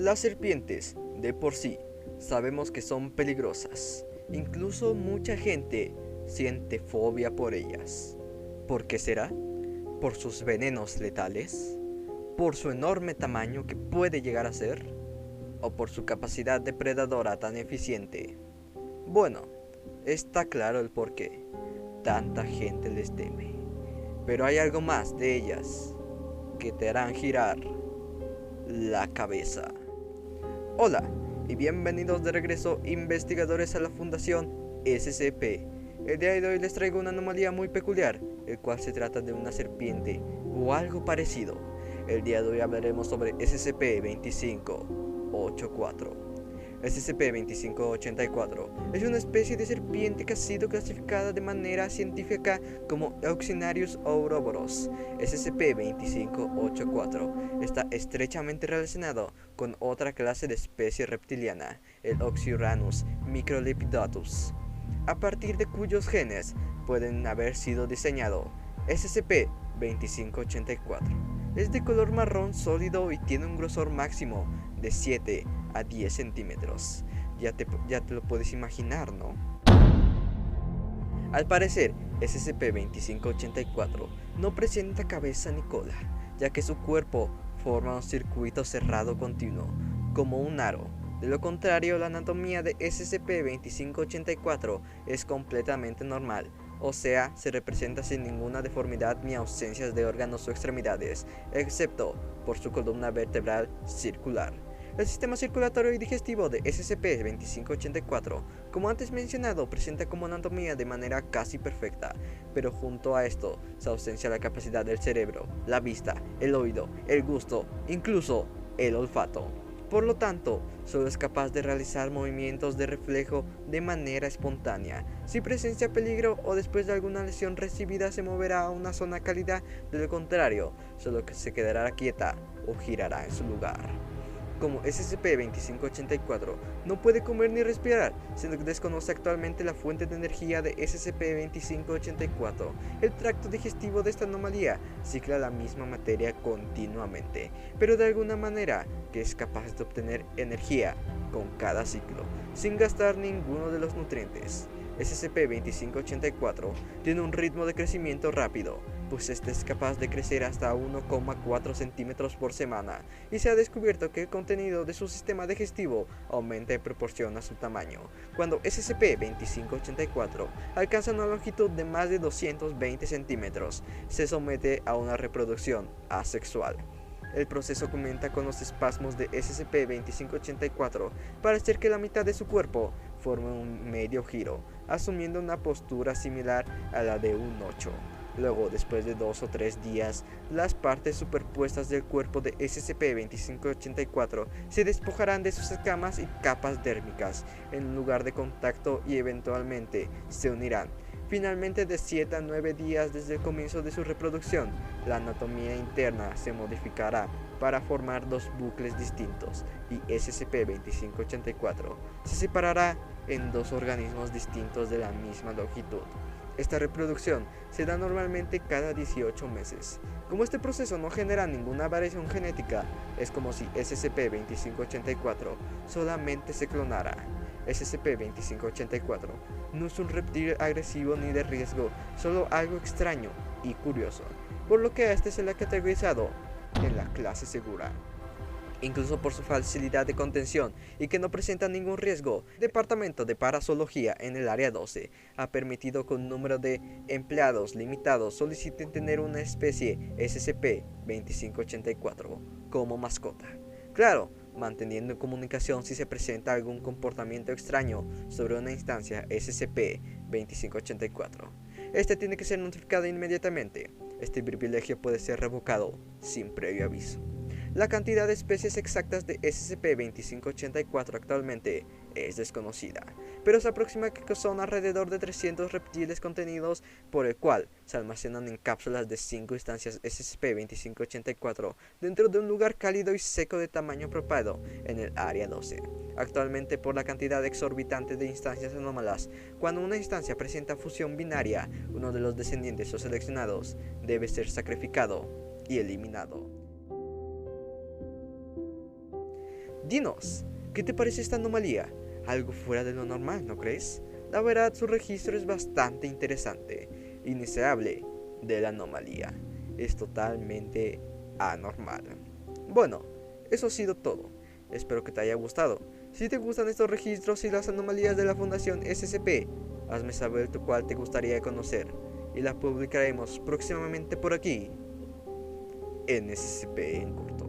Las serpientes, de por sí, sabemos que son peligrosas. Incluso mucha gente siente fobia por ellas. ¿Por qué será? ¿Por sus venenos letales? ¿Por su enorme tamaño que puede llegar a ser? ¿O por su capacidad depredadora tan eficiente? Bueno, está claro el por qué tanta gente les teme. Pero hay algo más de ellas que te harán girar la cabeza. Hola y bienvenidos de regreso investigadores a la Fundación SCP. El día de hoy les traigo una anomalía muy peculiar, el cual se trata de una serpiente o algo parecido. El día de hoy hablaremos sobre SCP-2584. SCP-2584 es una especie de serpiente que ha sido clasificada de manera científica como Euxinarius ouroboros. SCP-2584 está estrechamente relacionado con otra clase de especie reptiliana, el Oxyuranus microlepidatus, a partir de cuyos genes pueden haber sido diseñado. SCP-2584 es de color marrón sólido y tiene un grosor máximo de 7 a 10 centímetros. Ya te lo puedes imaginar, ¿no? Al parecer, SCP-2584 no presenta cabeza ni cola, ya que su cuerpo forma un circuito cerrado continuo, como un aro. De lo contrario, la anatomía de SCP-2584 es completamente normal, o sea, se representa sin ninguna deformidad ni ausencias de órganos o extremidades, excepto por su columna vertebral circular. El sistema circulatorio y digestivo de SCP-2584, como antes mencionado, presenta como anatomía de manera casi perfecta, pero junto a esto se ausencia la capacidad del cerebro, la vista, el oído, el gusto, incluso el olfato. Por lo tanto, solo es capaz de realizar movimientos de reflejo de manera espontánea. Si presencia peligro o después de alguna lesión recibida se moverá a una zona cálida, de lo contrario, solo que se quedará quieta o girará en su lugar. Como SCP-2584 no puede comer ni respirar, se desconoce actualmente la fuente de energía de SCP-2584. El tracto digestivo de esta anomalía cicla la misma materia continuamente, pero de alguna manera que es capaz de obtener energía con cada ciclo, sin gastar ninguno de los nutrientes. SCP-2584 tiene un ritmo de crecimiento rápido, pues este es capaz de crecer hasta 1,4 centímetros por semana, y se ha descubierto que el contenido de su sistema digestivo aumenta en proporción a su tamaño. Cuando SCP-2584 alcanza una longitud de más de 220 centímetros, se somete a una reproducción asexual. El proceso comienza con los espasmos de SCP-2584 para hacer que la mitad de su cuerpo forme un medio giro, asumiendo una postura similar a la de un 8. Luego, después de 2 o 3 días, las partes superpuestas del cuerpo de SCP-2584 se despojarán de sus escamas y capas dérmicas en un lugar de contacto y eventualmente se unirán. Finalmente, de 7 a 9 días desde el comienzo de su reproducción, la anatomía interna se modificará para formar dos bucles distintos y SCP-2584 se separará en dos organismos distintos de la misma longitud. Esta reproducción se da normalmente cada 18 meses. Como este proceso no genera ninguna variación genética, es como si SCP-2584 solamente se clonara. SCP-2584 no es un reptil agresivo ni de riesgo, solo algo extraño y curioso, por lo que a este se le ha categorizado en la clase segura. Incluso por su facilidad de contención y que no presenta ningún riesgo, el Departamento de Parazoología en el Área 12 ha permitido que un número de empleados limitados soliciten tener una especie SCP-2584 como mascota. Claro, manteniendo en comunicación si se presenta algún comportamiento extraño sobre una instancia SCP-2584. Este tiene que ser notificado inmediatamente. Este privilegio puede ser revocado sin previo aviso. La cantidad de especies exactas de SCP-2584 actualmente es desconocida, pero se aproxima que son alrededor de 300 reptiles contenidos, por el cual se almacenan en cápsulas de 5 instancias SCP-2584 dentro de un lugar cálido y seco de tamaño apropiado en el Área 12. Actualmente, por la cantidad exorbitante de instancias anómalas, cuando una instancia presenta fusión binaria, uno de los descendientes o seleccionados debe ser sacrificado y eliminado. Dinos, ¿qué te parece esta anomalía? Algo fuera de lo normal, ¿no crees? La verdad, su registro es bastante interesante. Indeseable de la anomalía. Es totalmente anormal. Bueno, eso ha sido todo. Espero que te haya gustado. Si te gustan estos registros y las anomalías de la Fundación SCP, hazme saber tu cuál te gustaría conocer y las publicaremos próximamente por aquí en SCP en corto.